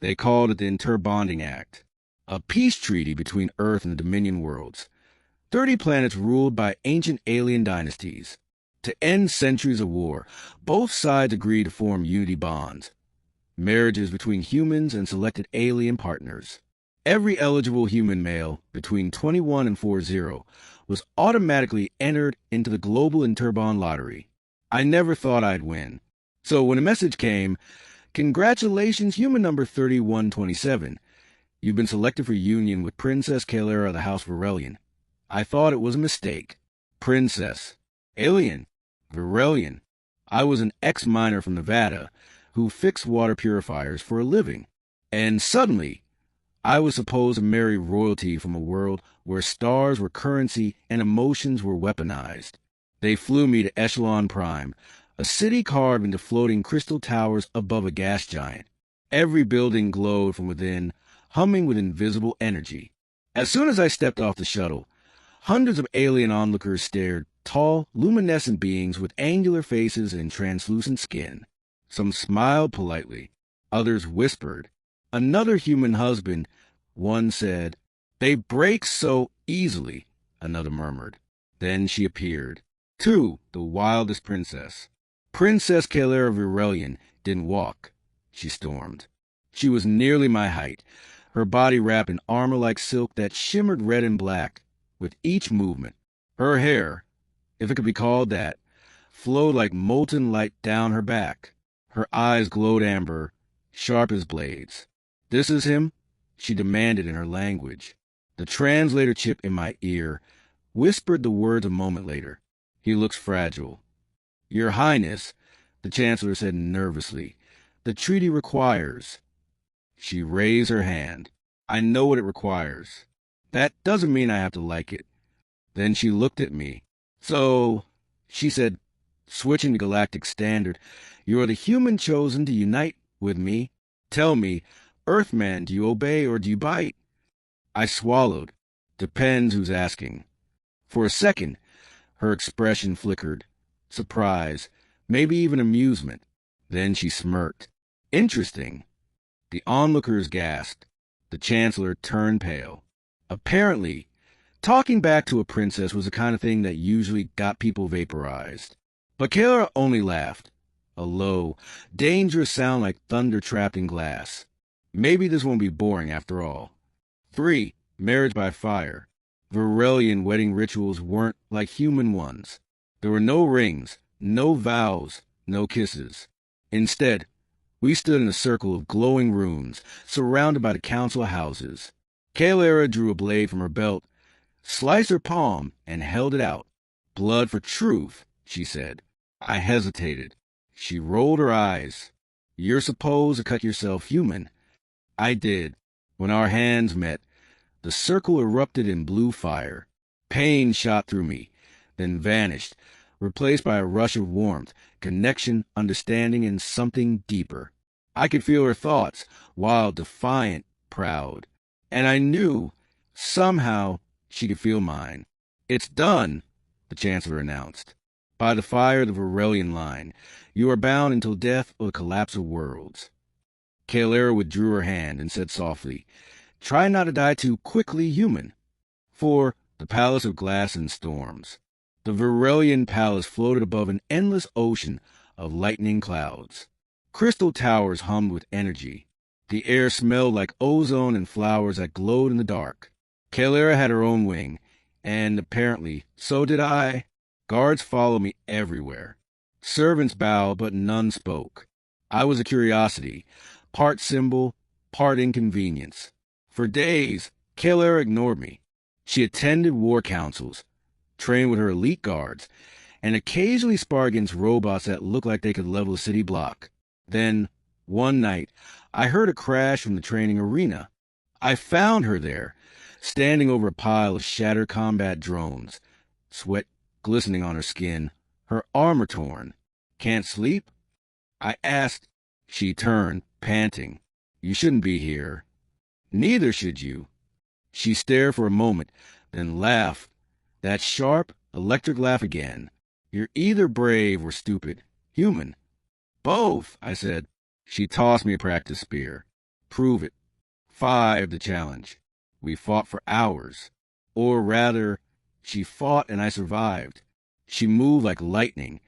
They called it the Interbonding Act, a peace treaty between Earth and the Dominion worlds, 30 planets ruled by ancient alien dynasties. To end centuries of war, both sides agreed to form unity bonds, marriages between humans and selected alien partners. Every eligible human male between 21 and 40 was automatically entered into the global Interbond lottery. I never thought I'd win. So when a message came, "Congratulations, human number 3127. You've been selected for union with Princess Kaelera of the House Virelian," I thought it was a mistake. Princess. Alien. Virelian. I was an ex-miner from Nevada who fixed water purifiers for a living. And suddenly, I was supposed to marry royalty from a world where stars were currency and emotions were weaponized. They flew me to Echelon Prime, a city carved into floating crystal towers above a gas giant. Every building glowed from within, humming with invisible energy. As soon as I stepped off the shuttle, hundreds of alien onlookers stared, tall, luminescent beings with angular faces and translucent skin. Some smiled politely. Others whispered. "Another human husband," one said. "They break so easily," another murmured. Then she appeared. 2, the wildest princess. Princess Kaelera Virelian didn't walk. She stormed. She was nearly my height, her body wrapped in armor like silk that shimmered red and black with each movement. Her hair, if it could be called that, flowed like molten light down her back. Her eyes glowed amber, sharp as blades. "This is him?" she demanded in her language. The translator chip in my ear whispered the words a moment later. "He looks fragile." "Your Highness," the Chancellor said nervously, "the treaty requires." She raised her hand. "I know what it requires. That doesn't mean I have to like it." Then she looked at me. "So," she said, switching to Galactic Standard, "you are the human chosen to unite with me. Tell me, Earthman, do you obey or do you bite?" I swallowed. Depends who's asking. For a second, her expression flickered. Surprise, maybe even amusement. Then she smirked. "Interesting." The onlookers gasped. The Chancellor turned pale. Apparently, talking back to a princess was the kind of thing that usually got people vaporized. But Kaelera only laughed. A low, dangerous sound like thunder trapped in glass. Maybe this won't be boring after all. 3, marriage by fire. Virelian wedding rituals weren't like human ones. There were no rings, no vows, no kisses. Instead, we stood in a circle of glowing runes, surrounded by the council houses. Kaelera drew a blade from her belt, sliced her palm, and held it out. "Blood for truth," she said. I hesitated. She rolled her eyes. "You're supposed to cut yourself human." I did. When our hands met, the circle erupted in blue fire. Pain shot through me, then vanished, replaced by a rush of warmth, connection, understanding, and something deeper. I could feel her thoughts, wild, defiant, proud. And I knew, somehow, she could feel mine. "It's done," the Chancellor announced. "By the fire of the Virelian line, you are bound until death or the collapse of worlds." Kaelera withdrew her hand and said softly, "Try not to die too quickly, human." 4, the Palace of Glass and Storms. The Virelian Palace floated above an endless ocean of lightning clouds. Crystal towers hummed with energy. The air smelled like ozone and flowers that glowed in the dark. Kaelera had her own wing, and apparently so did I. Guards followed me everywhere. Servants bowed, but none spoke. I was a curiosity, part symbol, part inconvenience. For days, Kaelera ignored me. She attended war councils, trained with her elite guards, and occasionally sparred against robots that looked like they could level a city block. Then, one night, I heard a crash from the training arena. I found her there, standing over a pile of shattered combat drones, sweat glistening on her skin, her armor torn. "Can't sleep?" I asked. She turned, panting. "You shouldn't be here." "Neither should you." She stared for a moment, then laughed. That sharp, electric laugh again. "You're either brave or stupid. Human." "Both," I said. She tossed me a practice spear. Prove it. 5, the challenge. We fought for hours. Or rather, she fought and I survived. She moved like lightning,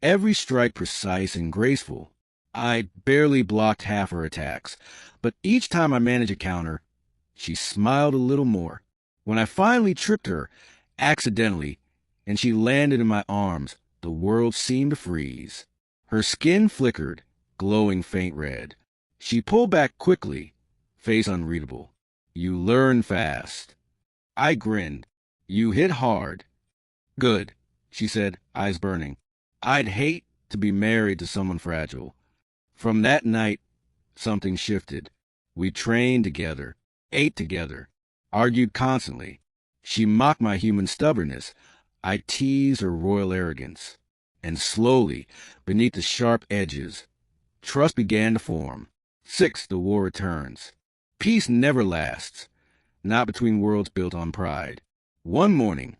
every strike precise and graceful. I barely blocked half her attacks, but each time I managed a counter, she smiled a little more. When I finally tripped her, accidentally, and she landed in my arms, the world seemed to freeze. Her skin flickered, glowing faint red. She pulled back quickly, face unreadable. You learn fast. I grinned. You hit hard. Good, she said, eyes burning. I'd hate to be married to someone fragile. From that night, something shifted. We trained together, ate together, argued constantly. She mocked my human stubbornness. I teased her royal arrogance. And slowly, beneath the sharp edges, trust began to form. 6, the war returns. Peace never lasts, not between worlds built on pride. One morning,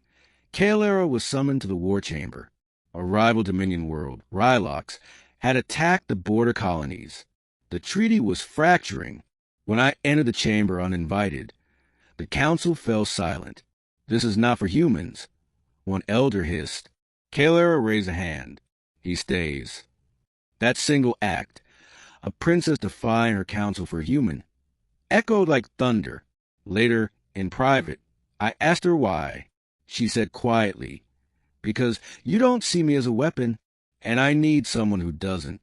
Kael'era was summoned to the war chamber. A rival Dominion world, Rylox, had attacked the border colonies. The treaty was fracturing. When I entered the chamber uninvited, the council fell silent. This is not for humans, one elder hissed. Kael'era raised a hand. He stays. That single act, a princess defying her council for a human, echoed like thunder. Later, in private, I asked her why. She said quietly, because you don't see me as a weapon, and I need someone who doesn't.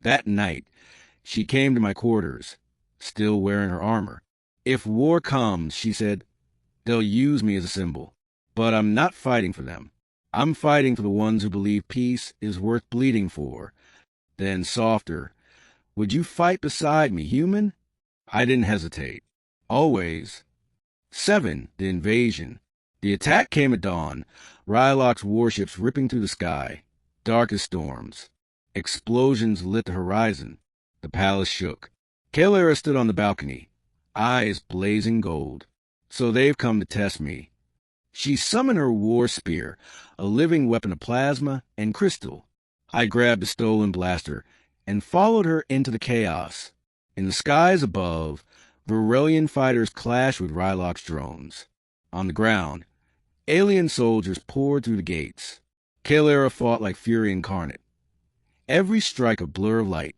That night, she came to my quarters, still wearing her armor. If war comes, she said, they'll use me as a symbol. But I'm not fighting for them. I'm fighting for the ones who believe peace is worth bleeding for. Then, softer, would you fight beside me, human? I didn't hesitate. Always. 7, the invasion. The attack came at dawn, Rylock's warships ripping through the sky. Dark as storms. Explosions lit the horizon. The palace shook. Kael'era stood on the balcony, eyes blazing gold. So they've come to test me. She summoned her war spear, a living weapon of plasma and crystal. I grabbed the stolen blaster and followed her into the chaos. In the skies above, Varelian fighters clashed with Rylock's drones. On the ground, alien soldiers poured through the gates. Kael'era fought like fury incarnate. Every strike a blur of light.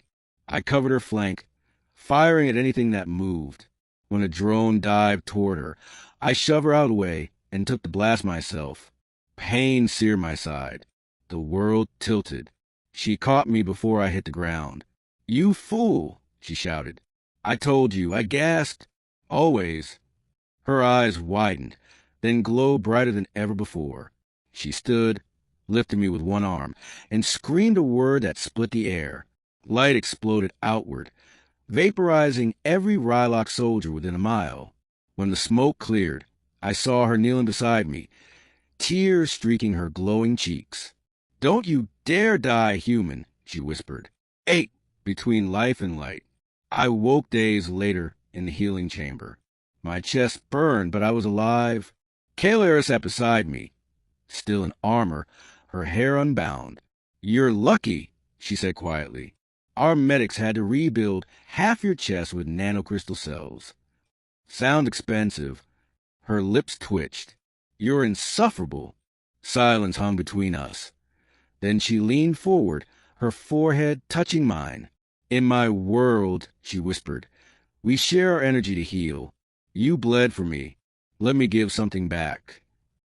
I covered her flank, firing at anything that moved. When a drone dived toward her, I shoved her out of the way and took the blast myself. Pain seared my side. The world tilted. She caught me before I hit the ground. You fool, she shouted. I told you, I gasped. Always. Her eyes widened, then glowed brighter than ever before. She stood, lifted me with one arm, and screamed a word that split the air. Light exploded outward, vaporizing every Rylock soldier within a mile. When the smoke cleared, I saw her kneeling beside me, tears streaking her glowing cheeks. Don't you dare die, human, she whispered. 8, between life and light. I woke days later in the healing chamber. My chest burned, but I was alive. Kael'era sat beside me, still in armor, her hair unbound. You're lucky, she said quietly. Our medics had to rebuild half your chest with nanocrystal cells. Sound expensive. Her lips twitched. You're insufferable. Silence hung between us. Then she leaned forward, her forehead touching mine. In my world, she whispered, we share our energy to heal. You bled for me. Let me give something back.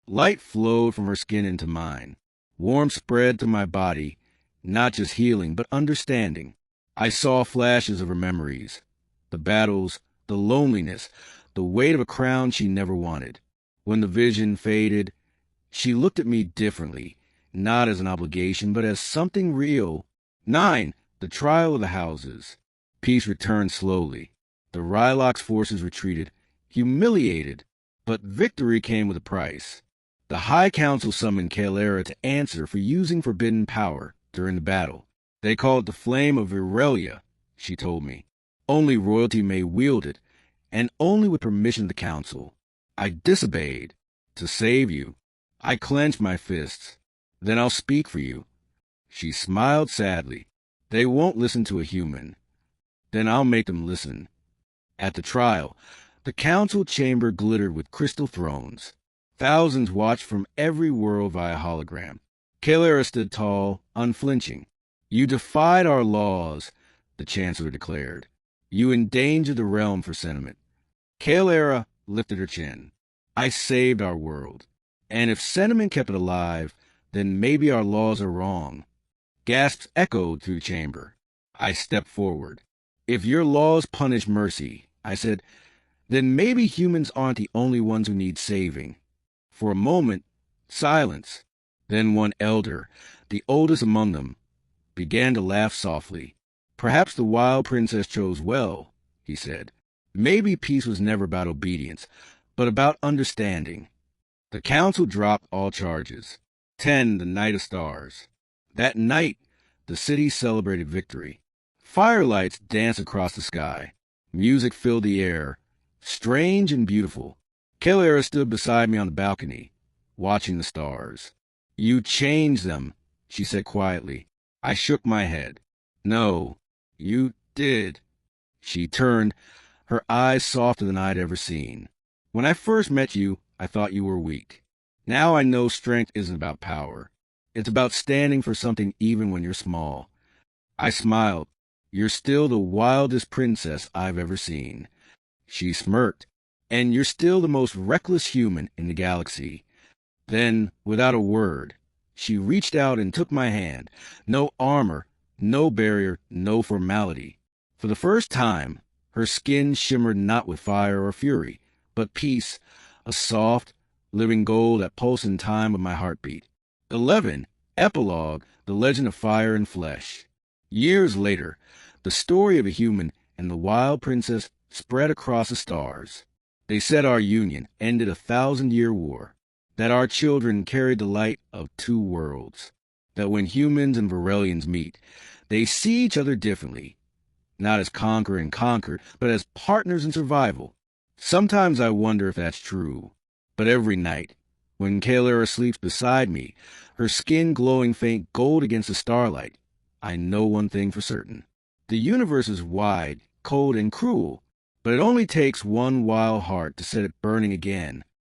Light flowed from her skin into mine. Warmth spread to my body, not just healing, but understanding. I saw flashes of her memories. The battles, the loneliness, the weight of a crown she never wanted. When the vision faded, she looked at me differently, not as an obligation, but as something real. 9, the trial of the houses. Peace returned slowly. The Rylock's forces retreated, humiliated, but victory came with a price. The High Council summoned Kael'era to answer for using forbidden power during the battle. They call it the Flame of Virelia, she told me. Only royalty may wield it, and only with permission of the council. I disobeyed. To save you. I clenched my fists. Then I'll speak for you. She smiled sadly. They won't listen to a human. Then I'll make them listen. At the trial, the council chamber glittered with crystal thrones. Thousands watched from every world via hologram. Kalara stood tall, unflinching. "You defied our laws," the chancellor declared. "You endangered the realm for sentiment." Kalara lifted her chin. "I saved our world. And if sentiment kept it alive, then maybe our laws are wrong." Gasps echoed through the chamber. I stepped forward. "If your laws punish mercy," I said, "then maybe humans aren't the only ones who need saving." For a moment, silence. Then one elder, the oldest among them, began to laugh softly. "Perhaps the wild princess chose well," he said. "Maybe peace was never about obedience, but about understanding." The council dropped all charges. 10, the night of stars. That night, the city celebrated victory. Firelights danced across the sky. Music filled the air, strange and beautiful. Kalara stood beside me on the balcony, watching the stars. "You changed them," she said quietly. I shook my head. "No, you did." She turned, her eyes softer than I'd ever seen. "When I first met you, I thought you were weak. Now I know strength isn't about power. It's about standing for something even when you're small." I smiled. "You're still the wildest princess I've ever seen." She smirked. "And you're still the most reckless human in the galaxy." Then, without a word, she reached out and took my hand. No armor, no barrier, no formality. For the first time, her skin shimmered not with fire or fury, but peace, a soft, living gold that pulsed in time with my heartbeat. 11. Epilogue, The Legend of Fire and Flesh. Years later, the story of a human and the wild princess spread across the stars. They said our union ended a 1,000-year war, that our children carried the light of two worlds, that when humans and Varelians meet, they see each other differently, not as conqueror and conquered, but as partners in survival. Sometimes I wonder if that's true, but every night, when Kalara sleeps beside me, her skin glowing faint gold against the starlight, I know one thing for certain. The universe is wide, cold, and cruel, but it only takes one wild heart to set it burning again.